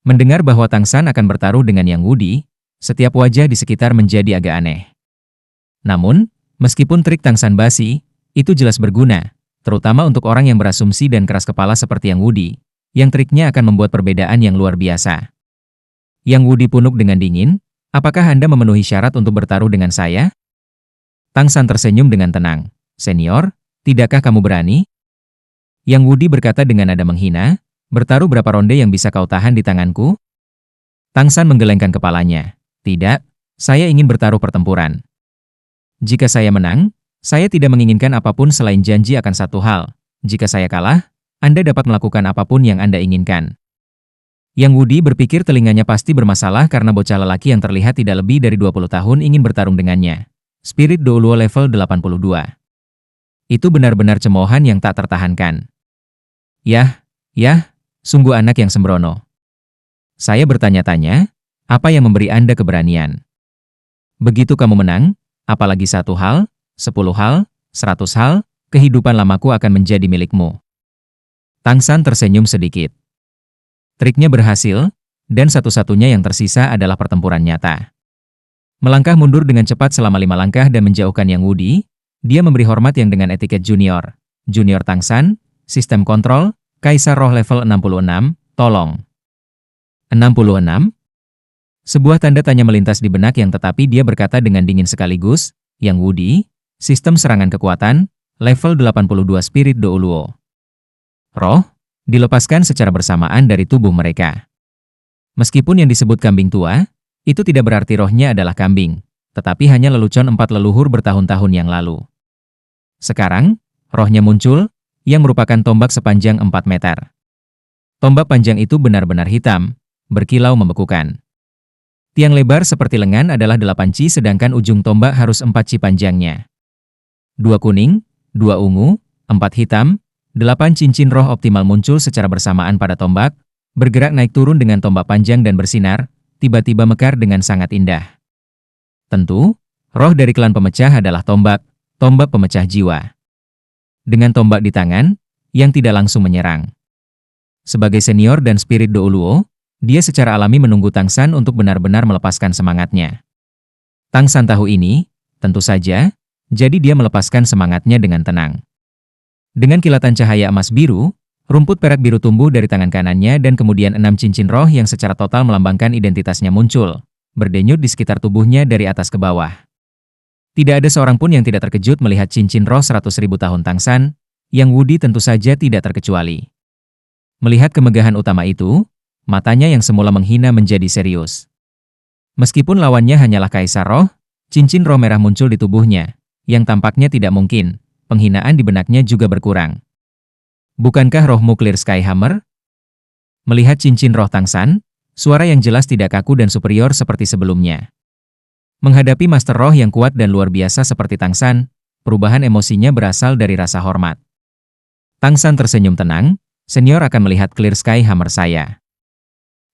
Mendengar bahwa Tang San akan bertaruh dengan Yang Wudi, setiap wajah di sekitar menjadi agak aneh. Namun, meskipun trik Tang San basi, itu jelas berguna, terutama untuk orang yang berasumsi dan keras kepala seperti Yang Wudi, yang triknya akan membuat perbedaan yang luar biasa. Yang Wudi punuk dengan dingin, apakah Anda memenuhi syarat untuk bertaruh dengan saya? Tang San tersenyum dengan tenang. Senior, tidakkah kamu berani? Yang Wudi berkata dengan nada menghina, bertaruh berapa ronde yang bisa kau tahan di tanganku? Tang San menggelengkan kepalanya. Tidak, saya ingin bertaruh pertempuran. Jika saya menang, saya tidak menginginkan apapun selain janji akan satu hal. Jika saya kalah, Anda dapat melakukan apapun yang Anda inginkan. Yang Wudi berpikir telinganya pasti bermasalah karena bocah lelaki yang terlihat tidak lebih dari 20 tahun ingin bertarung dengannya. Spirit Douluo level 82. Itu benar-benar cemoohan yang tak tertahankan. Yah, sungguh anak yang sembrono. Saya bertanya-tanya, apa yang memberi Anda keberanian? Begitu kamu menang, apalagi 1 hal, 10 hal, 100 hal, kehidupan lamaku akan menjadi milikmu. Tang San tersenyum sedikit. Triknya berhasil, dan satu-satunya yang tersisa adalah pertempuran nyata. Melangkah mundur dengan cepat selama 5 langkah dan menjauhkan Yang Wudi, dia memberi hormat yang dengan etiket junior. Junior Tang San, sistem kontrol, Kaisar Roh level 66, tolong. 66? Sebuah tanda tanya melintas di benak yang tetapi dia berkata dengan dingin sekaligus, Yang Wudi, sistem serangan kekuatan, level 82 Spirit Douluo. Roh, dilepaskan secara bersamaan dari tubuh mereka. Meskipun yang disebut kambing tua, itu tidak berarti rohnya adalah kambing, tetapi hanya lelucon 4 leluhur bertahun-tahun yang lalu. Sekarang, rohnya muncul, yang merupakan tombak sepanjang 4 meter. Tombak panjang itu benar-benar hitam, berkilau membekukan. Tiang lebar seperti lengan adalah 8 ci sedangkan ujung tombak harus 4 ci panjangnya. 2 kuning, 2 ungu, 4 hitam, 8 cincin roh optimal muncul secara bersamaan pada tombak, bergerak naik turun dengan tombak panjang dan bersinar, tiba-tiba mekar dengan sangat indah. Tentu, roh dari klan pemecah adalah tombak pemecah jiwa. Dengan tombak di tangan, yang tidak langsung menyerang. Sebagai senior dan spirit Douluo, dia secara alami menunggu Tang San untuk benar-benar melepaskan semangatnya. Tang San tahu ini, tentu saja, jadi dia melepaskan semangatnya dengan tenang. Dengan kilatan cahaya emas biru, rumput perak biru tumbuh dari tangan kanannya dan kemudian 6 cincin roh yang secara total melambangkan identitasnya muncul, berdenyut di sekitar tubuhnya dari atas ke bawah. Tidak ada seorang pun yang tidak terkejut melihat cincin roh 100.000 tahun Tang San, Yang Wudi tentu saja tidak terkecuali. Melihat kemegahan utama itu, matanya yang semula menghina menjadi serius. Meskipun lawannya hanyalah Kaisar Roh, cincin roh merah muncul di tubuhnya, yang tampaknya tidak mungkin. Penghinaan di benaknya juga berkurang. Bukankah rohmu Clear Sky Hammer? Melihat cincin roh Tang San, suara yang jelas tidak kaku dan superior seperti sebelumnya. Menghadapi master roh yang kuat dan luar biasa seperti Tang San, perubahan emosinya berasal dari rasa hormat. Tang San tersenyum tenang, senior akan melihat Clear Sky Hammer saya.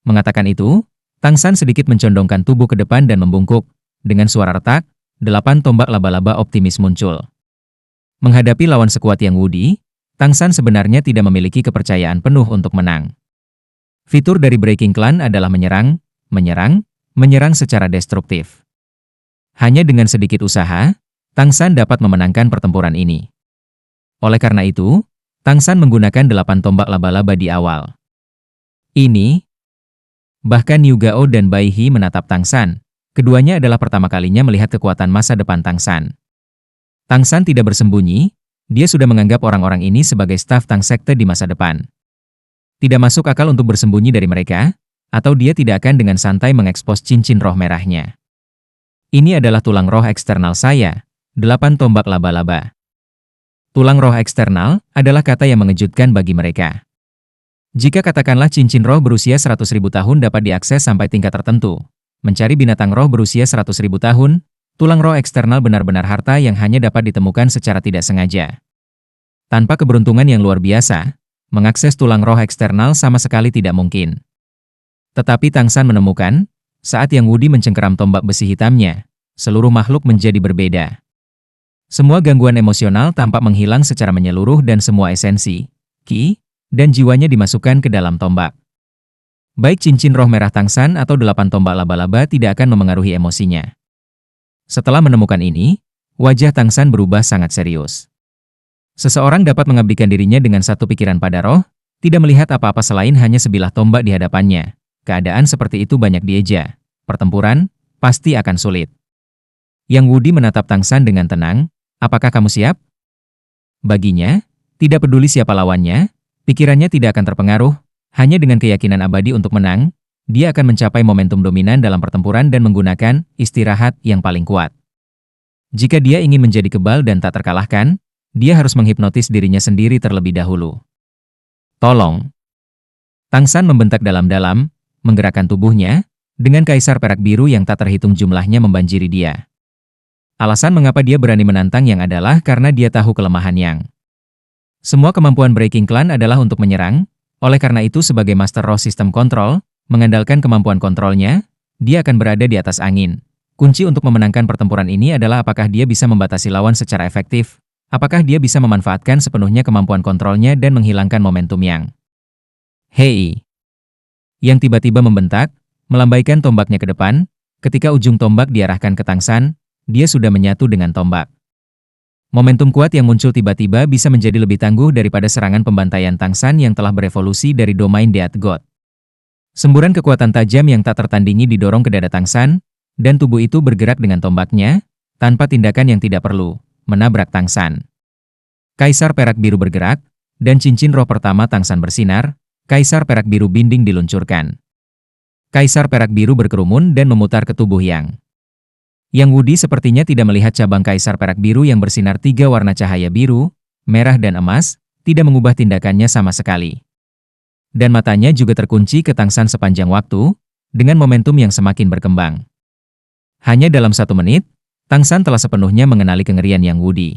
Mengatakan itu, Tang San sedikit mencondongkan tubuh ke depan dan membungkuk. Dengan suara retak, 8 tombak laba-laba optimis muncul. Menghadapi lawan sekuat Yang Wudi, Tang San sebenarnya tidak memiliki kepercayaan penuh untuk menang. Fitur dari Breaking Clan adalah menyerang secara destruktif. Hanya dengan sedikit usaha, Tang San dapat memenangkan pertempuran ini. Oleh karena itu, Tang San menggunakan 8 tombak laba-laba di awal. Ini, bahkan Liu Gao dan Bai He menatap Tang San. Keduanya adalah pertama kalinya melihat kekuatan masa depan Tang San. Tang San tidak bersembunyi, dia sudah menganggap orang-orang ini sebagai staf Tang Sekte di masa depan. Tidak masuk akal untuk bersembunyi dari mereka, atau dia tidak akan dengan santai mengekspos cincin roh merahnya. Ini adalah tulang roh eksternal saya, 8 tombak laba-laba. Tulang roh eksternal adalah kata yang mengejutkan bagi mereka. Jika katakanlah cincin roh berusia 100.000 tahun dapat diakses sampai tingkat tertentu, mencari binatang roh berusia 100.000 tahun, tulang roh eksternal benar-benar harta yang hanya dapat ditemukan secara tidak sengaja. Tanpa keberuntungan yang luar biasa, mengakses tulang roh eksternal sama sekali tidak mungkin. Tetapi Tang San menemukan, saat Yang Wudi mencengkeram tombak besi hitamnya, seluruh makhluk menjadi berbeda. Semua gangguan emosional tampak menghilang secara menyeluruh dan semua esensi, ki, dan jiwanya dimasukkan ke dalam tombak. Baik cincin roh merah Tangsan atau 8 tombak laba-laba tidak akan memengaruhi emosinya. Setelah menemukan ini, wajah Tangsan berubah sangat serius. Seseorang dapat mengabdikan dirinya dengan satu pikiran pada roh, tidak melihat apa-apa selain hanya sebilah tombak di hadapannya. Keadaan seperti itu banyak dieja. Pertempuran pasti akan sulit. Yang Wudi menatap Tangsan dengan tenang. Apakah kamu siap? Baginya, tidak peduli siapa lawannya, pikirannya tidak akan terpengaruh. Hanya dengan keyakinan abadi untuk menang, dia akan mencapai momentum dominan dalam pertempuran dan menggunakan istirahat yang paling kuat. Jika dia ingin menjadi kebal dan tak terkalahkan, dia harus menghipnotis dirinya sendiri terlebih dahulu. Tolong! Tangsan membentak dalam-dalam, menggerakkan tubuhnya, dengan kaisar perak biru yang tak terhitung jumlahnya membanjiri dia. Alasan mengapa dia berani menantang Yang adalah karena dia tahu kelemahan Yang. Semua kemampuan Breaking Clan adalah untuk menyerang. Oleh karena itu sebagai Master Roh Sistem Kontrol, mengandalkan kemampuan kontrolnya, dia akan berada di atas angin. Kunci untuk memenangkan pertempuran ini adalah apakah dia bisa membatasi lawan secara efektif, apakah dia bisa memanfaatkan sepenuhnya kemampuan kontrolnya dan menghilangkan momentum Yang. Hei! Yang tiba-tiba membentak, melambaikan tombaknya ke depan, ketika ujung tombak diarahkan ke Tangsan, dia sudah menyatu dengan tombak. Momentum kuat yang muncul tiba-tiba bisa menjadi lebih tangguh daripada serangan pembantaian Tangsan yang telah berevolusi dari domain Death God. Semburan kekuatan tajam yang tak tertandingi didorong ke dada Tangsan, dan tubuh itu bergerak dengan tombaknya, tanpa tindakan yang tidak perlu, menabrak Tangsan. Kaisar perak biru bergerak, dan cincin roh pertama Tangsan bersinar, kaisar perak biru binding diluncurkan. Kaisar perak biru berkerumun dan memutar ke tubuh Yang. Yang Wudi sepertinya tidak melihat cabang kaisar perak biru yang bersinar 3 warna cahaya biru, merah dan emas, tidak mengubah tindakannya sama sekali. Dan matanya juga terkunci ke Tangsan sepanjang waktu, dengan momentum yang semakin berkembang. Hanya dalam 1 menit, Tangsan telah sepenuhnya mengenali kengerian Yang Wudi.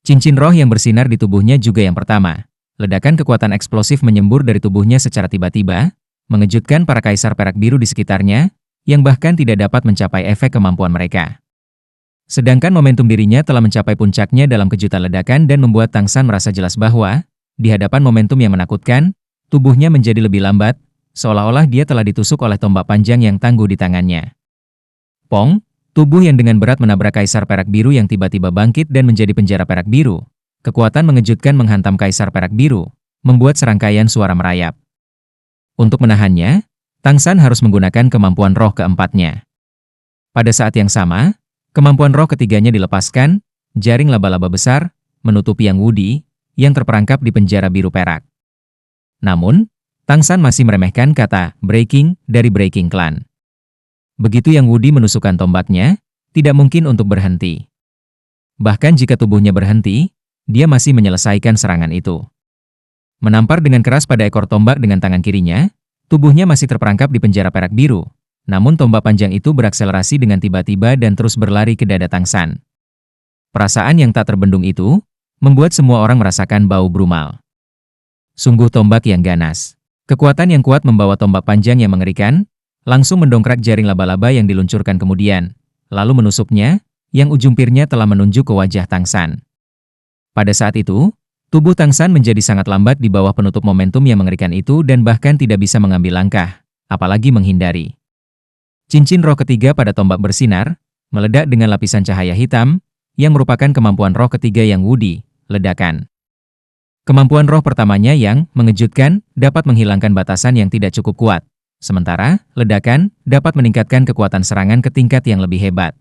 Cincin roh yang bersinar di tubuhnya juga yang pertama. Ledakan kekuatan eksplosif menyembur dari tubuhnya secara tiba-tiba, mengejutkan para kaisar perak biru di sekitarnya, yang bahkan tidak dapat mencapai efek kemampuan mereka. Sedangkan momentum dirinya telah mencapai puncaknya dalam kejutan ledakan dan membuat Tangsan merasa jelas bahwa, di hadapan momentum yang menakutkan, tubuhnya menjadi lebih lambat, seolah-olah dia telah ditusuk oleh tombak panjang yang tangguh di tangannya. Pong, tubuh yang dengan berat menabrak kaisar perak biru yang tiba-tiba bangkit dan menjadi penjara perak biru. Kekuatan mengejutkan menghantam kaisar perak biru, membuat serangkaian suara merayap. Untuk menahannya, Tangsan harus menggunakan kemampuan roh keempatnya. Pada saat yang sama, kemampuan roh ketiganya dilepaskan, jaring laba-laba besar, menutupi Yang Wudi, yang terperangkap di penjara biru perak. Namun, Tangsan masih meremehkan kata breaking dari Breaking Clan. Begitu Yang Wudi menusukkan tombaknya, tidak mungkin untuk berhenti. Bahkan jika tubuhnya berhenti, dia masih menyelesaikan serangan itu. Menampar dengan keras pada ekor tombak dengan tangan kirinya, tubuhnya masih terperangkap di penjara perak biru, namun tombak panjang itu berakselerasi dengan tiba-tiba dan terus berlari ke dada Tangsan. Perasaan yang tak terbendung itu, membuat semua orang merasakan bau brumal. Sungguh tombak yang ganas. Kekuatan yang kuat membawa tombak panjang yang mengerikan, langsung mendongkrak jaring laba-laba yang diluncurkan kemudian, lalu menusuknya, yang ujung pirnya telah menunjuk ke wajah Tangsan. Pada saat itu, tubuh Tangsan menjadi sangat lambat di bawah penutup momentum yang mengerikan itu dan bahkan tidak bisa mengambil langkah, apalagi menghindari. Cincin roh ketiga pada tombak bersinar, meledak dengan lapisan cahaya hitam, yang merupakan kemampuan roh ketiga Yang Wudi, ledakan. Kemampuan roh pertamanya yang mengejutkan dapat menghilangkan batasan yang tidak cukup kuat, sementara ledakan dapat meningkatkan kekuatan serangan ke tingkat yang lebih hebat.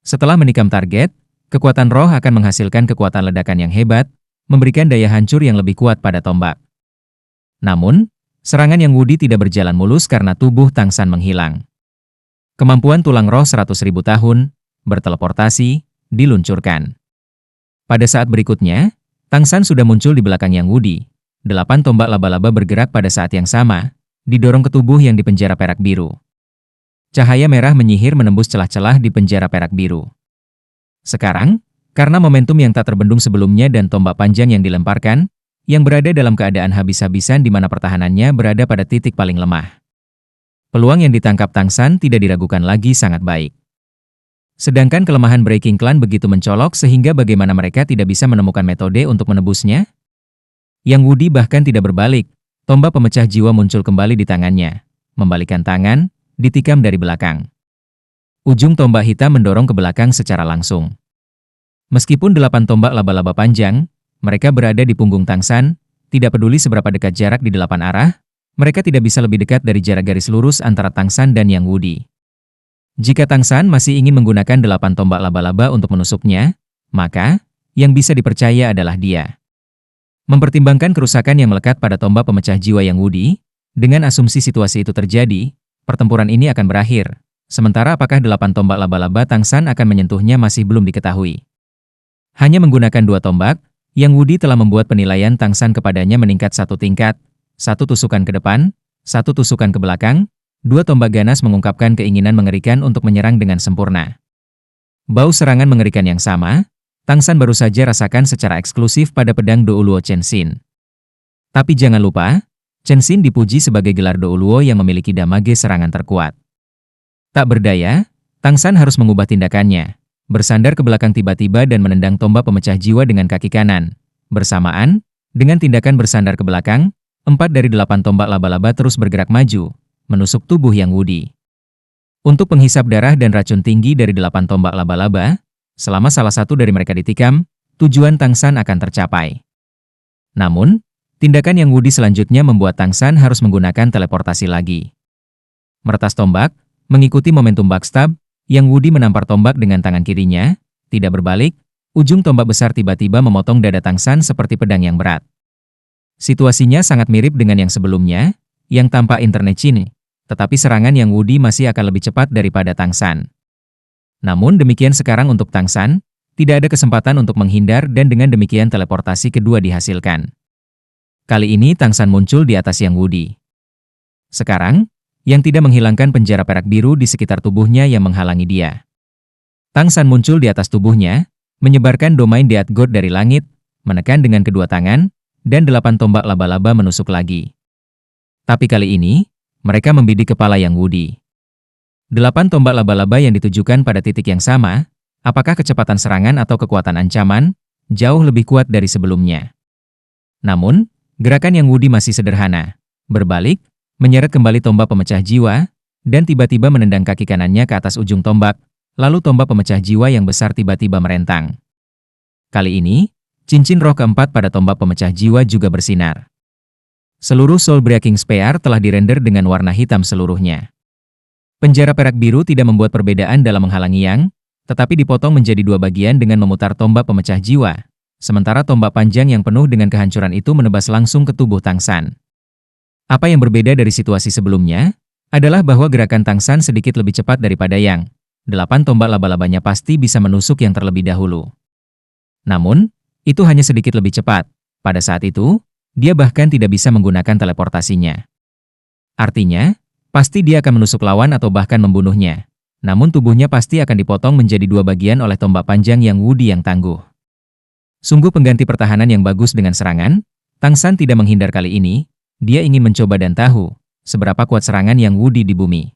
Setelah menikam target, kekuatan roh akan menghasilkan kekuatan ledakan yang hebat, memberikan daya hancur yang lebih kuat pada tombak. Namun, serangan Yang Wudi tidak berjalan mulus karena tubuh Tangsan menghilang. Kemampuan tulang roh 100.000 tahun, berteleportasi, diluncurkan. Pada saat berikutnya, Tangsan sudah muncul di belakang Yang Wudi. 8 tombak laba-laba bergerak pada saat yang sama, didorong ke tubuh yang di penjara perak biru. Cahaya merah menyihir menembus celah-celah di penjara perak biru. Sekarang, karena momentum yang tak terbendung sebelumnya dan tombak panjang yang dilemparkan, yang berada dalam keadaan habis-habisan di mana pertahanannya berada pada titik paling lemah. Peluang yang ditangkap Tangsan tidak diragukan lagi sangat baik. Sedangkan kelemahan Breaking Clan begitu mencolok sehingga bagaimana mereka tidak bisa menemukan metode untuk menebusnya? Yang Wudi bahkan tidak berbalik, Tombak pemecah jiwa muncul kembali di tangannya. Membalikkan tangan, ditikam dari belakang. Ujung tombak hitam mendorong ke belakang secara langsung. Meskipun 8 tombak laba-laba panjang, mereka berada di punggung Tang San, tidak peduli seberapa dekat jarak di 8 arah, mereka tidak bisa lebih dekat dari jarak garis lurus antara Tang San dan Yang Wudi. Jika Tang San masih ingin menggunakan 8 tombak laba-laba untuk menusuknya, maka yang bisa dipercaya adalah dia. Mempertimbangkan kerusakan yang melekat pada tombak pemecah jiwa Yang Wudi, dengan asumsi situasi itu terjadi, pertempuran ini akan berakhir. Sementara apakah 8 tombak laba-laba Tang San akan menyentuhnya masih belum diketahui. Hanya menggunakan 2 tombak, Yang Wudi telah membuat penilaian Tang San kepadanya meningkat 1 tingkat, 1 tusukan ke depan, 1 tusukan ke belakang, 2 tombak ganas mengungkapkan keinginan mengerikan untuk menyerang dengan sempurna. Bau serangan mengerikan yang sama, Tang San baru saja rasakan secara eksklusif pada pedang Douluo Chen Xin. Tapi jangan lupa, Chen Xin dipuji sebagai gelar Douluo yang memiliki damage serangan terkuat. Tak berdaya, Tang San harus mengubah tindakannya, bersandar ke belakang tiba-tiba dan menendang tombak pemecah jiwa dengan kaki kanan. Bersamaan, dengan tindakan bersandar ke belakang, 4 dari 8 tombak laba-laba terus bergerak maju, menusuk tubuh Yang Wudi. Untuk penghisap darah dan racun tinggi dari 8 tombak laba-laba, selama salah satu dari mereka ditikam, tujuan Tang San akan tercapai. Namun, tindakan Yang Wudi selanjutnya membuat Tang San harus menggunakan teleportasi lagi. Meretas tombak, mengikuti momentum backstab, Yang Wudi menampar tombak dengan tangan kirinya, tidak berbalik, ujung tombak besar tiba-tiba memotong dada Tang San seperti pedang yang berat. Situasinya sangat mirip dengan yang sebelumnya, yang tanpa internet Cine, tetapi serangan Yang Wudi masih akan lebih cepat daripada Tang San. Namun demikian sekarang untuk Tang San, tidak ada kesempatan untuk menghindar dan dengan demikian teleportasi kedua dihasilkan. Kali ini Tang San muncul di atas Yang Wudi. Sekarang, yang tidak menghilangkan penjara perak biru di sekitar tubuhnya yang menghalangi dia. Tang San muncul di atas tubuhnya, menyebarkan domain Death God dari langit, menekan dengan kedua tangan, dan 8 tombak laba-laba menusuk lagi. Tapi kali ini, mereka membidik kepala Yang Wudi. 8 tombak laba-laba yang ditujukan pada titik yang sama, apakah kecepatan serangan atau kekuatan ancaman, jauh lebih kuat dari sebelumnya. Namun, gerakan Yang Wudi masih sederhana. Berbalik, menyeret kembali tombak pemecah jiwa, dan tiba-tiba menendang kaki kanannya ke atas ujung tombak, lalu tombak pemecah jiwa yang besar tiba-tiba merentang. Kali ini, cincin roh keempat pada tombak pemecah jiwa juga bersinar. Seluruh Soul Breaking Spear telah dirender dengan warna hitam seluruhnya. Penjara perak biru tidak membuat perbedaan dalam menghalangi Yang, tetapi dipotong menjadi 2 bagian dengan memutar tombak pemecah jiwa, sementara tombak panjang yang penuh dengan kehancuran itu menebas langsung ke tubuh Tang San. Apa yang berbeda dari situasi sebelumnya, adalah bahwa gerakan Tang San sedikit lebih cepat daripada Yang. 8 tombak laba-labanya pasti bisa menusuk Yang terlebih dahulu. Namun, itu hanya sedikit lebih cepat. Pada saat itu, dia bahkan tidak bisa menggunakan teleportasinya. Artinya, pasti dia akan menusuk lawan atau bahkan membunuhnya. Namun tubuhnya pasti akan dipotong menjadi 2 bagian oleh tombak panjang Yang Wudi yang tangguh. Sungguh pengganti pertahanan yang bagus dengan serangan, Tang San tidak menghindar kali ini, dia ingin mencoba dan tahu seberapa kuat serangan Yang Wudi di bumi.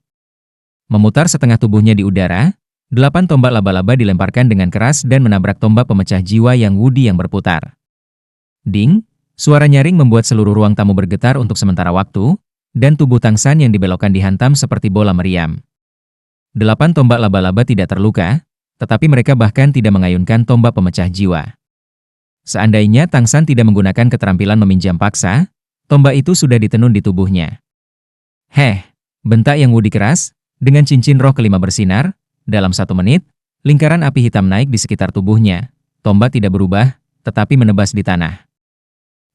Memutar setengah tubuhnya di udara, 8 tombak laba-laba dilemparkan dengan keras dan menabrak tombak pemecah jiwa Yang Wudi yang berputar. Ding, suara nyaring membuat seluruh ruang tamu bergetar untuk sementara waktu, dan tubuh Tang San yang dibelokkan dihantam seperti bola meriam. 8 tombak laba-laba tidak terluka, tetapi mereka bahkan tidak mengayunkan tombak pemecah jiwa. Seandainya Tang San tidak menggunakan keterampilan meminjam paksa, tombak itu sudah ditenun di tubuhnya. Heh, bentak Yang Wudi keras, dengan cincin roh kelima bersinar, dalam 1 menit, lingkaran api hitam naik di sekitar tubuhnya. Tombak tidak berubah, tetapi menebas di tanah.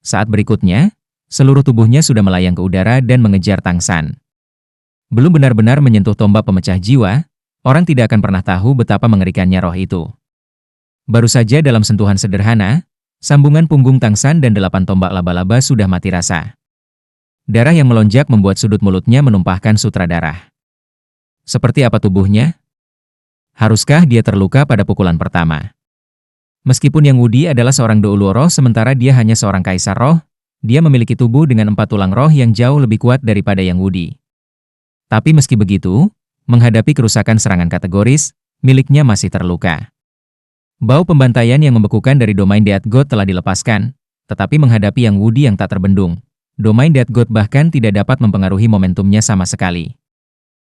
Saat berikutnya, seluruh tubuhnya sudah melayang ke udara dan mengejar Tang San. Belum benar-benar menyentuh tombak pemecah jiwa, orang tidak akan pernah tahu betapa mengerikannya roh itu. Baru saja dalam sentuhan sederhana, sambungan punggung Tang San dan 8 tombak laba-laba sudah mati rasa. Darah yang melonjak membuat sudut mulutnya menumpahkan sutra darah. Seperti apa tubuhnya? Haruskah dia terluka pada pukulan pertama? Meskipun Yang Wudi adalah seorang Douluo roh sementara dia hanya seorang kaisar roh, dia memiliki tubuh dengan 4 tulang roh yang jauh lebih kuat daripada Yang Wudi. Tapi meski begitu, menghadapi kerusakan serangan kategoris, miliknya masih terluka. Bau pembantaian yang membekukan dari domain Death God telah dilepaskan, tetapi menghadapi Yang Wudi yang tak terbendung, Domain Death God bahkan tidak dapat mempengaruhi momentumnya sama sekali.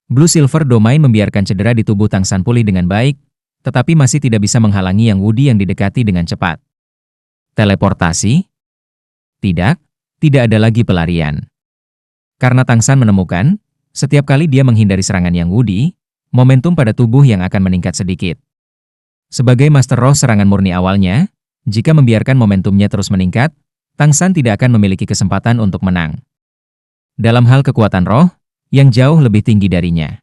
Blue Silver Domain membiarkan cedera di tubuh Tang San pulih dengan baik, tetapi masih tidak bisa menghalangi Yang Wudi yang didekati dengan cepat. Teleportasi? Tidak, tidak ada lagi pelarian. Karena Tang San menemukan, setiap kali dia menghindari serangan Yang Wudi, momentum pada tubuh yang akan meningkat sedikit. Sebagai Master Roh serangan murni awalnya, jika membiarkan momentumnya terus meningkat, Tang San tidak akan memiliki kesempatan untuk menang. Dalam hal kekuatan roh, yang jauh lebih tinggi darinya.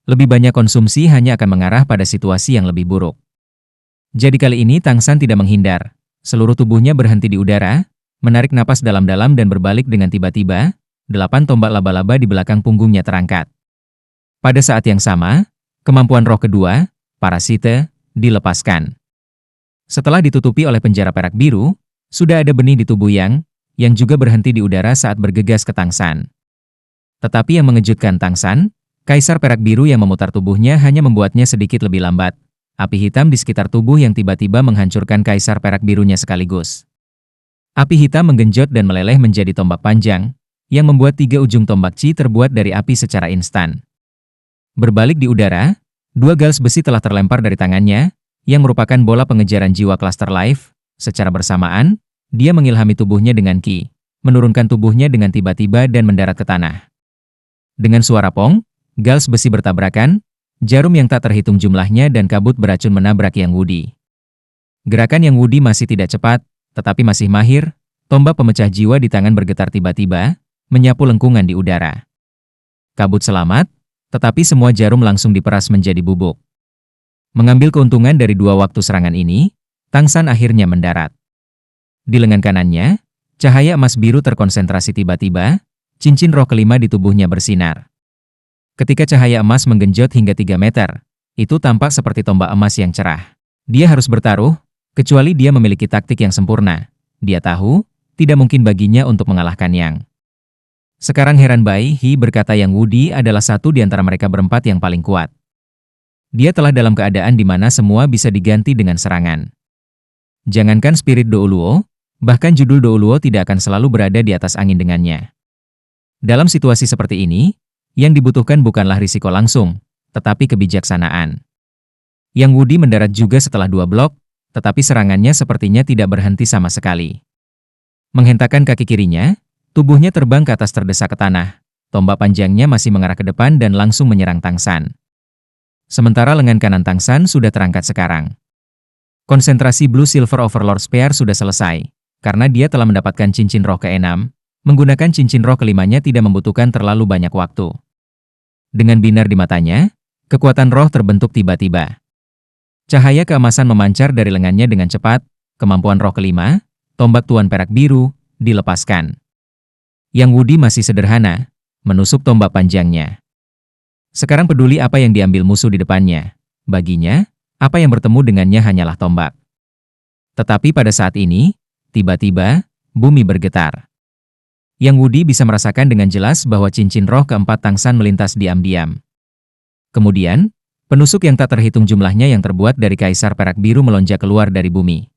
Lebih banyak konsumsi hanya akan mengarah pada situasi yang lebih buruk. Jadi kali ini Tang San tidak menghindar. Seluruh tubuhnya berhenti di udara, menarik napas dalam-dalam dan berbalik dengan tiba-tiba, 8 tombak laba-laba di belakang punggungnya terangkat. Pada saat yang sama, kemampuan roh kedua, Parasite, dilepaskan. Setelah ditutupi oleh penjara perak biru, sudah ada benih di tubuh yang juga berhenti di udara saat bergegas ke Tang San. Tetapi yang mengejutkan Tang San, Kaisar Perak Biru yang memutar tubuhnya hanya membuatnya sedikit lebih lambat. Api hitam di sekitar tubuh yang tiba-tiba menghancurkan Kaisar Perak Birunya sekaligus. Api hitam menggenjot dan meleleh menjadi tombak panjang, yang membuat 3 ujung tombak Qi terbuat dari api secara instan. Berbalik di udara, 2 gals besi telah terlempar dari tangannya, yang merupakan bola pengejaran jiwa Cluster Life. Secara bersamaan, dia mengilhami tubuhnya dengan Qi, menurunkan tubuhnya dengan tiba-tiba dan mendarat ke tanah. Dengan suara pong, gals besi bertabrakan, jarum yang tak terhitung jumlahnya dan kabut beracun menabrak Yang Wudi. Gerakan Yang Wudi masih tidak cepat, tetapi masih mahir. Tombak pemecah jiwa di tangan bergetar tiba-tiba, menyapu lengkungan di udara. Kabut selamat, tetapi semua jarum langsung diperas menjadi bubuk. Mengambil keuntungan dari 2 waktu serangan ini, Tang San akhirnya mendarat. Di lengan kanannya, cahaya emas biru terkonsentrasi tiba-tiba, cincin roh kelima di tubuhnya bersinar. Ketika cahaya emas menggenjot hingga 3 meter, itu tampak seperti tombak emas yang cerah. Dia harus bertaruh, kecuali dia memiliki taktik yang sempurna. Dia tahu, tidak mungkin baginya untuk mengalahkan Yang. Sekarang heran Bai He berkata Yang Wudi adalah satu di antara mereka berempat yang paling kuat. Dia telah dalam keadaan di mana semua bisa diganti dengan serangan. Jangankan spirit Douluo, bahkan judul Douluo tidak akan selalu berada di atas angin dengannya. Dalam situasi seperti ini, yang dibutuhkan bukanlah risiko langsung, tetapi kebijaksanaan. Yang Wudi mendarat juga setelah 2 blok, tetapi serangannya sepertinya tidak berhenti sama sekali. Menghentakkan kaki kirinya, tubuhnya terbang ke atas terdesak ke tanah. Tombak panjangnya masih mengarah ke depan dan langsung menyerang Tang San. Sementara lengan kanan Tang San sudah terangkat sekarang. Konsentrasi Blue Silver Overlord Spear sudah selesai, karena dia telah mendapatkan cincin roh ke-6. Menggunakan cincin roh kelimanya tidak membutuhkan terlalu banyak waktu. Dengan binar di matanya, kekuatan roh terbentuk tiba-tiba. Cahaya keemasan memancar dari lengannya dengan cepat, kemampuan roh kelima, tombak Tuan Perak Biru, dilepaskan. Yang Wudi masih sederhana, menusuk tombak panjangnya. Sekarang peduli apa yang diambil musuh di depannya. Baginya, apa yang bertemu dengannya hanyalah tombak. Tetapi pada saat ini, tiba-tiba, bumi bergetar. Yang Wudi bisa merasakan dengan jelas bahwa cincin roh keempat Tang San melintas diam-diam. Kemudian, penusuk yang tak terhitung jumlahnya yang terbuat dari Kaisar Perak Biru melonjak keluar dari bumi.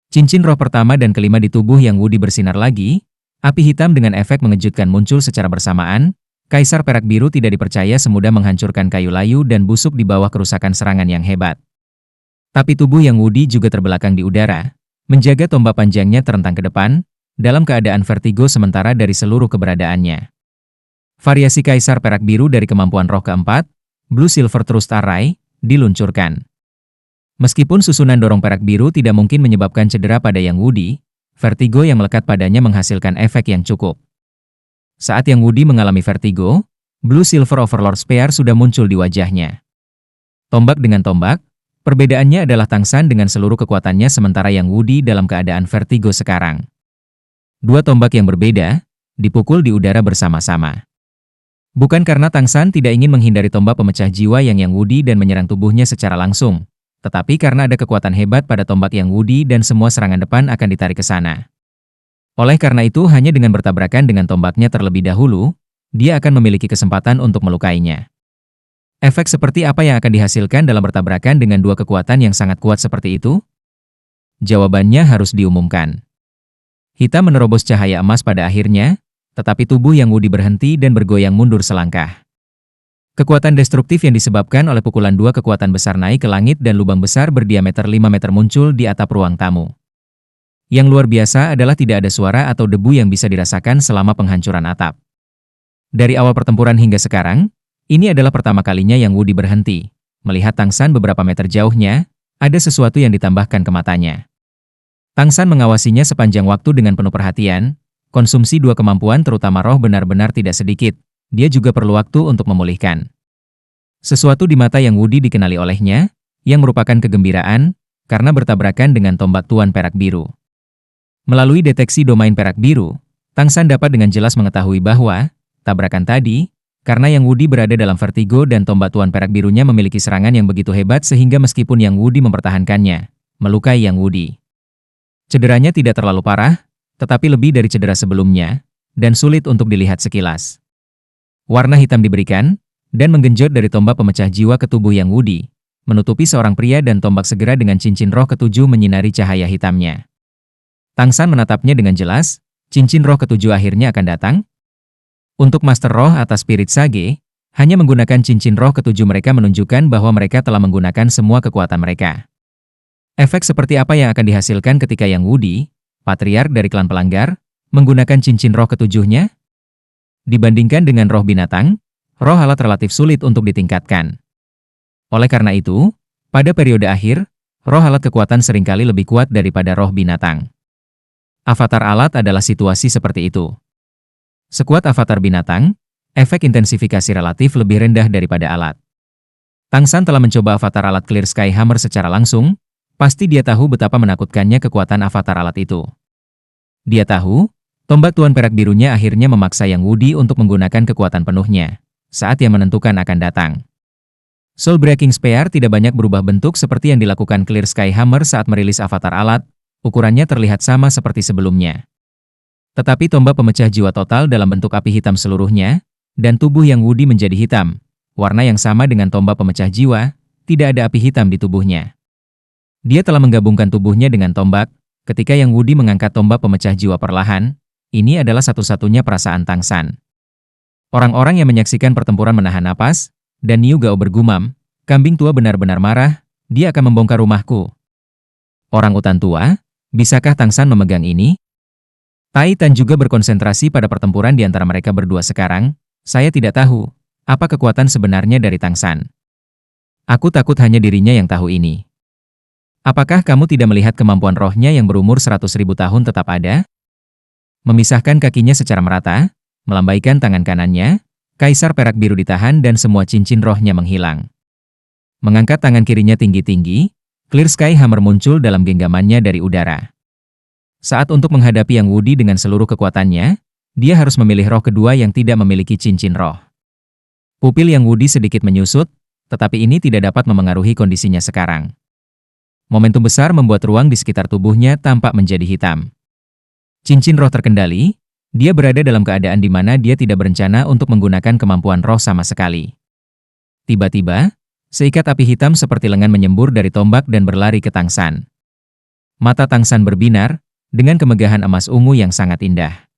Cincin roh pertama dan kelima di tubuh Yang Wudi bersinar lagi, api hitam dengan efek mengejutkan muncul secara bersamaan. Kaisar Perak Biru tidak dipercaya semudah menghancurkan kayu layu dan busuk di bawah kerusakan serangan yang hebat. Tapi tubuh Yang Wudi juga terbelakang di udara, menjaga tombak panjangnya terentang ke depan, dalam keadaan vertigo sementara dari seluruh keberadaannya. Variasi Kaisar Perak Biru dari kemampuan roh keempat, Blue Silver Thrust Array, diluncurkan. Meskipun susunan dorong perak biru tidak mungkin menyebabkan cedera pada Yang Wudi, vertigo yang melekat padanya menghasilkan efek yang cukup. Saat Yang Wudi mengalami vertigo, Blue Silver Overlord Spear sudah muncul di wajahnya. Tombak dengan tombak, perbedaannya adalah Tang San dengan seluruh kekuatannya sementara Yang Wudi dalam keadaan vertigo sekarang. 2 tombak yang berbeda, dipukul di udara bersama-sama. Bukan karena Tang San tidak ingin menghindari tombak pemecah jiwa Yang Wudi dan menyerang tubuhnya secara langsung, tetapi karena ada kekuatan hebat pada tombak Yang Wudi dan semua serangan depan akan ditarik ke sana. Oleh karena itu hanya dengan bertabrakan dengan tombaknya terlebih dahulu, dia akan memiliki kesempatan untuk melukainya. Efek seperti apa yang akan dihasilkan dalam bertabrakan dengan 2 kekuatan yang sangat kuat seperti itu? Jawabannya harus diumumkan. Hitam menerobos cahaya emas pada akhirnya, tetapi tubuh Yang Wudi berhenti dan bergoyang mundur selangkah. Kekuatan destruktif yang disebabkan oleh pukulan dua kekuatan besar naik ke langit dan lubang besar berdiameter 5 meter muncul di atap ruang tamu. Yang luar biasa adalah tidak ada suara atau debu yang bisa dirasakan selama penghancuran atap. Dari awal pertempuran hingga sekarang, ini adalah pertama kalinya Yang Wudi berhenti. Melihat Tang San beberapa meter jauhnya, ada sesuatu yang ditambahkan ke matanya. Tang San mengawasinya sepanjang waktu dengan penuh perhatian. Konsumsi dua kemampuan terutama roh benar-benar tidak sedikit. Dia juga perlu waktu untuk memulihkan. Sesuatu di mata Yang Wudi dikenali olehnya, yang merupakan kegembiraan, karena bertabrakan dengan tombak Tuan Perak Biru. Melalui deteksi domain perak biru, Tang San dapat dengan jelas mengetahui bahwa, tabrakan tadi, karena Yang Wudi berada dalam vertigo dan tombak Tuan Perak Birunya memiliki serangan yang begitu hebat sehingga meskipun Yang Wudi mempertahankannya, melukai Yang Wudi. Cederanya tidak terlalu parah, tetapi lebih dari cedera sebelumnya, dan sulit untuk dilihat sekilas. Warna hitam diberikan, dan menggenjot dari tombak pemecah jiwa ke tubuh Yang Wudi, menutupi seorang pria dan tombak segera dengan cincin roh ketujuh menyinari cahaya hitamnya. Tang San menatapnya dengan jelas, cincin roh ketujuh akhirnya akan datang. Untuk Master Roh atas Spirit Sage, hanya menggunakan cincin roh ketujuh mereka menunjukkan bahwa mereka telah menggunakan semua kekuatan mereka. Efek seperti apa yang akan dihasilkan ketika Yang Wudi, patriark dari klan pelanggar, menggunakan cincin roh ketujuhnya? Dibandingkan dengan roh binatang, roh alat relatif sulit untuk ditingkatkan. Oleh karena itu, pada periode akhir, roh alat kekuatan seringkali lebih kuat daripada roh binatang. Avatar alat adalah situasi seperti itu. Sekuat avatar binatang, efek intensifikasi relatif lebih rendah daripada alat. Tang San telah mencoba avatar alat Clear Sky Hammer secara langsung, pasti dia tahu betapa menakutkannya kekuatan avatar alat itu. Dia tahu, tombak Tuan Perak Birunya akhirnya memaksa Yang Wudi untuk menggunakan kekuatan penuhnya, saat yang menentukan akan datang. Soul Breaking Spear tidak banyak berubah bentuk seperti yang dilakukan Clear Sky Hammer saat merilis avatar alat, ukurannya terlihat sama seperti sebelumnya. Tetapi tombak pemecah jiwa total dalam bentuk api hitam seluruhnya, dan tubuh Yang Wudi menjadi hitam, warna yang sama dengan tombak pemecah jiwa, tidak ada api hitam di tubuhnya. Dia telah menggabungkan tubuhnya dengan tombak, ketika Yang Wudi mengangkat tombak pemecah jiwa perlahan, ini adalah satu-satunya perasaan Tang San. Orang-orang yang menyaksikan pertempuran menahan napas, dan Niu Gao bergumam, kambing tua benar-benar marah, dia akan membongkar rumahku. Orang utan tua, bisakah Tang San memegang ini? Tai Tan juga berkonsentrasi pada pertempuran di antara mereka berdua sekarang, saya tidak tahu, apa kekuatan sebenarnya dari Tang San. Aku takut hanya dirinya yang tahu ini. Apakah kamu tidak melihat kemampuan rohnya yang berumur 100.000 tahun tetap ada? Memisahkan kakinya secara merata, melambaikan tangan kanannya, Kaisar Perak Biru ditahan dan semua cincin rohnya menghilang. Mengangkat tangan kirinya tinggi-tinggi, Clear Sky Hammer muncul dalam genggamannya dari udara. Saat untuk menghadapi Yang Wudi dengan seluruh kekuatannya, dia harus memilih roh kedua yang tidak memiliki cincin roh. Pupil Yang Wudi sedikit menyusut, tetapi ini tidak dapat memengaruhi kondisinya sekarang. Momentum besar membuat ruang di sekitar tubuhnya tampak menjadi hitam. Cincin roh terkendali, dia berada dalam keadaan di mana dia tidak berencana untuk menggunakan kemampuan roh sama sekali. Tiba-tiba, seikat api hitam seperti lengan menyembur dari tombak dan berlari ke Tang San. Mata Tang San berbinar, dengan kemegahan emas ungu yang sangat indah.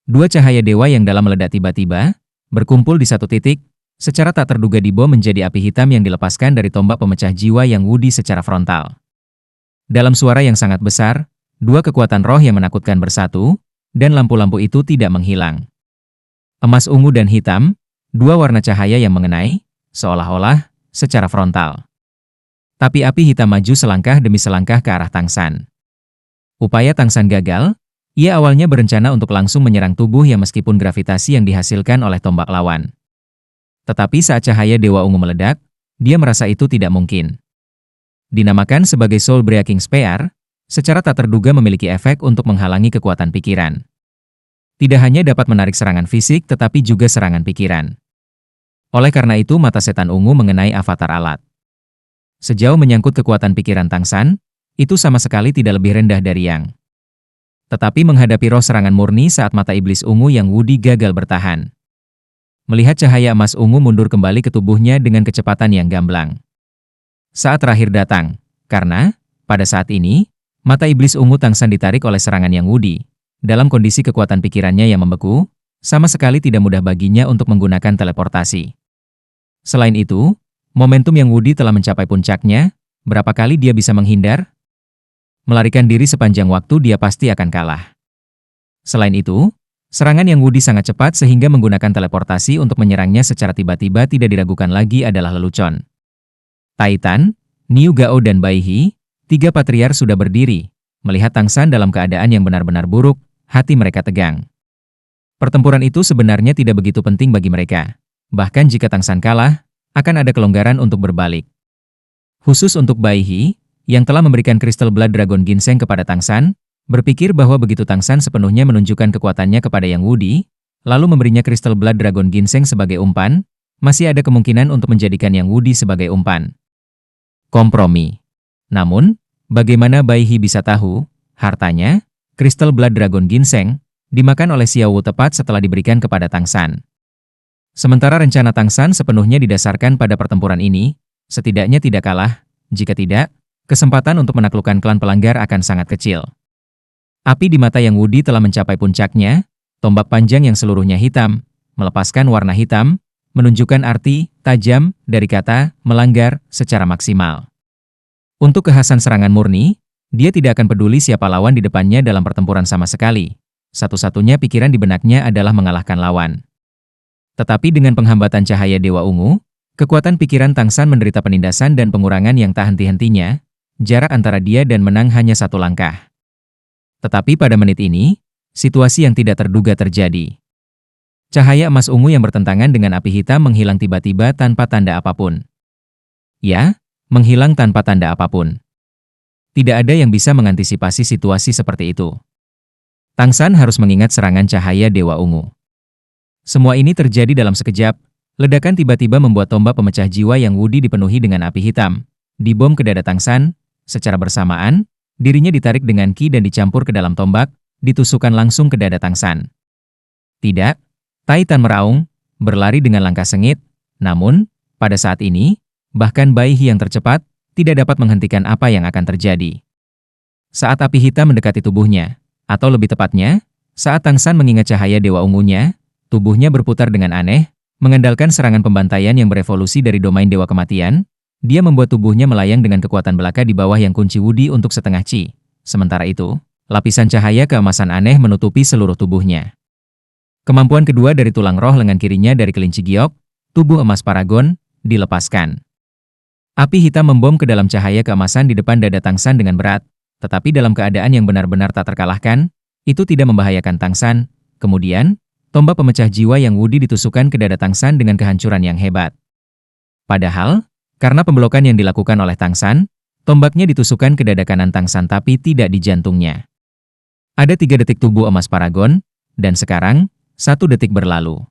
Dua cahaya dewa yang dalam meledak tiba-tiba, berkumpul di satu titik, secara tak terduga dibom menjadi api hitam yang dilepaskan dari tombak pemecah jiwa Yang Wudi secara frontal. Dalam suara yang sangat besar, dua kekuatan roh yang menakutkan bersatu, dan lampu-lampu itu tidak menghilang. Emas ungu dan hitam, dua warna cahaya yang mengenai, seolah-olah, secara frontal. Tapi api hitam maju selangkah demi selangkah ke arah Tang San. Upaya Tang San gagal, ia awalnya berencana untuk langsung menyerang tubuh yang meskipun gravitasi yang dihasilkan oleh tombak lawan. Tetapi saat cahaya Dewa Ungu meledak, dia merasa itu tidak mungkin. Dinamakan sebagai Soul Breaking Spear, secara tak terduga memiliki efek untuk menghalangi kekuatan pikiran. Tidak hanya dapat menarik serangan fisik tetapi juga serangan pikiran. Oleh karena itu mata setan ungu mengenai avatar alat. Sejauh menyangkut kekuatan pikiran Tang San, itu sama sekali tidak lebih rendah dari Yang. Tetapi menghadapi roh serangan murni saat mata iblis ungu Yang Wudi gagal bertahan. Melihat cahaya emas ungu mundur kembali ke tubuhnya dengan kecepatan yang gamblang. Saat terakhir datang, karena, pada saat ini, mata iblis ungu Tang San ditarik oleh serangan Yang Wudi, dalam kondisi kekuatan pikirannya yang membeku, sama sekali tidak mudah baginya untuk menggunakan teleportasi. Selain itu, momentum Yang Wudi telah mencapai puncaknya, berapa kali dia bisa menghindar? Melarikan diri sepanjang waktu dia pasti akan kalah. Selain itu, serangan Yang Wudi sangat cepat sehingga menggunakan teleportasi untuk menyerangnya secara tiba-tiba tidak diragukan lagi adalah lelucon. Titan, Niu Gao dan Bai He, tiga patriar sudah berdiri, melihat Tang San dalam keadaan yang benar-benar buruk, hati mereka tegang. Pertempuran itu sebenarnya tidak begitu penting bagi mereka. Bahkan jika Tang San kalah, akan ada kelonggaran untuk berbalik. Khusus untuk Bai He, yang telah memberikan Crystal Blood Dragon Ginseng kepada Tang San, berpikir bahwa begitu Tang San sepenuhnya menunjukkan kekuatannya kepada Yang Wudi, lalu memberinya Crystal Blood Dragon Ginseng sebagai umpan, masih ada kemungkinan untuk menjadikan Yang Wudi sebagai umpan. Kompromi. Namun, bagaimana Bai He bisa tahu, hartanya, Crystal Blood Dragon Ginseng, dimakan oleh Xiao Wu tepat setelah diberikan kepada Tang San. Sementara rencana Tang San sepenuhnya didasarkan pada pertempuran ini, setidaknya tidak kalah, jika tidak, kesempatan untuk menaklukkan klan pelanggar akan sangat kecil. Api di mata Yang Wudi telah mencapai puncaknya, tombak panjang yang seluruhnya hitam, melepaskan warna hitam, menunjukkan arti tajam dari kata melanggar secara maksimal. Untuk kekhasan serangan murni, dia tidak akan peduli siapa lawan di depannya dalam pertempuran sama sekali. Satu-satunya pikiran di benaknya adalah mengalahkan lawan. Tetapi dengan penghambatan cahaya Dewa Ungu, kekuatan pikiran Tang San menderita penindasan dan pengurangan yang tak henti-hentinya, jarak antara dia dan menang hanya satu langkah. Tetapi pada menit ini, situasi yang tidak terduga terjadi. Cahaya emas ungu yang bertentangan dengan api hitam menghilang tiba-tiba tanpa tanda apapun. Ya, menghilang tanpa tanda apapun. Tidak ada yang bisa mengantisipasi situasi seperti itu. Tang San harus mengingat serangan cahaya Dewa Ungu. Semua ini terjadi dalam sekejap, ledakan tiba-tiba membuat tombak pemecah jiwa Yang Wudi dipenuhi dengan api hitam, dibom ke dada Tang San, secara bersamaan, dirinya ditarik dengan ki dan dicampur ke dalam tombak, ditusukkan langsung ke dada Tang San. Tidak, Titan meraung, berlari dengan langkah sengit, namun, pada saat ini, bahkan Bai He yang tercepat, tidak dapat menghentikan apa yang akan terjadi. Saat api hitam mendekati tubuhnya, atau lebih tepatnya, saat Tang San mengingat cahaya Dewa Ungunya, tubuhnya berputar dengan aneh, mengandalkan serangan pembantaian yang berevolusi dari domain Dewa Kematian, dia membuat tubuhnya melayang dengan kekuatan belaka di bawah yang kunci Wudi untuk setengah Chi. Sementara itu, lapisan cahaya keemasan aneh menutupi seluruh tubuhnya. Kemampuan kedua dari tulang roh lengan kirinya dari kelinci giok, tubuh emas paragon, dilepaskan. Api hitam membom ke dalam cahaya keemasan di depan dada Tang San dengan berat, tetapi dalam keadaan yang benar-benar tak terkalahkan, itu tidak membahayakan Tang San. Kemudian, tombak pemecah jiwa Yang Wudi ditusukkan ke dada Tang San dengan kehancuran yang hebat. Padahal, karena pembelokan yang dilakukan oleh Tang San, tombaknya ditusukkan ke dada kanan Tang San tapi tidak di jantungnya. Ada 3 detik tubuh emas paragon, dan sekarang, 1 detik berlalu.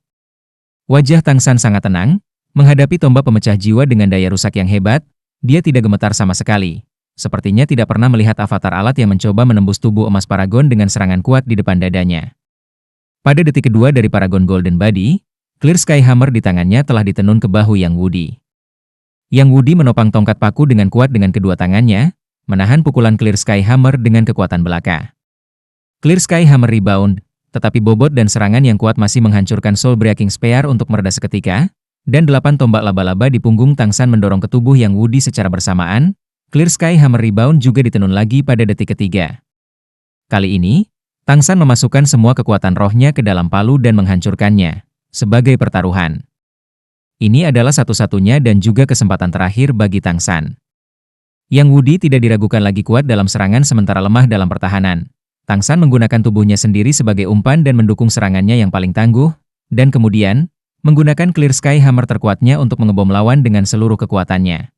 Wajah Tang San sangat tenang, menghadapi tombak pemecah jiwa dengan daya rusak yang hebat, dia tidak gemetar sama sekali. Sepertinya tidak pernah melihat avatar alat yang mencoba menembus tubuh emas paragon dengan serangan kuat di depan dadanya. Pada detik kedua dari Paragon Golden Body, Clear Sky Hammer di tangannya telah ditenun ke bahu Yang Wudi. Yang Wudi menopang tongkat paku dengan kuat dengan kedua tangannya, menahan pukulan Clear Sky Hammer dengan kekuatan belaka. Clear Sky Hammer rebound, tetapi bobot dan serangan yang kuat masih menghancurkan Soul Breaking Spear untuk mereda seketika, dan 8 tombak laba-laba di punggung Tang San mendorong ke tubuh Yang Wudi secara bersamaan. Clear Sky Hammer rebound juga ditenun lagi pada detik ketiga. Kali ini, Tang San memasukkan semua kekuatan rohnya ke dalam palu dan menghancurkannya, sebagai pertaruhan. Ini adalah satu-satunya dan juga kesempatan terakhir bagi Tang San. Yang Wudi tidak diragukan lagi kuat dalam serangan sementara lemah dalam pertahanan. Tang San menggunakan tubuhnya sendiri sebagai umpan dan mendukung serangannya yang paling tangguh, dan kemudian, menggunakan Clear Sky Hammer terkuatnya untuk mengebom lawan dengan seluruh kekuatannya.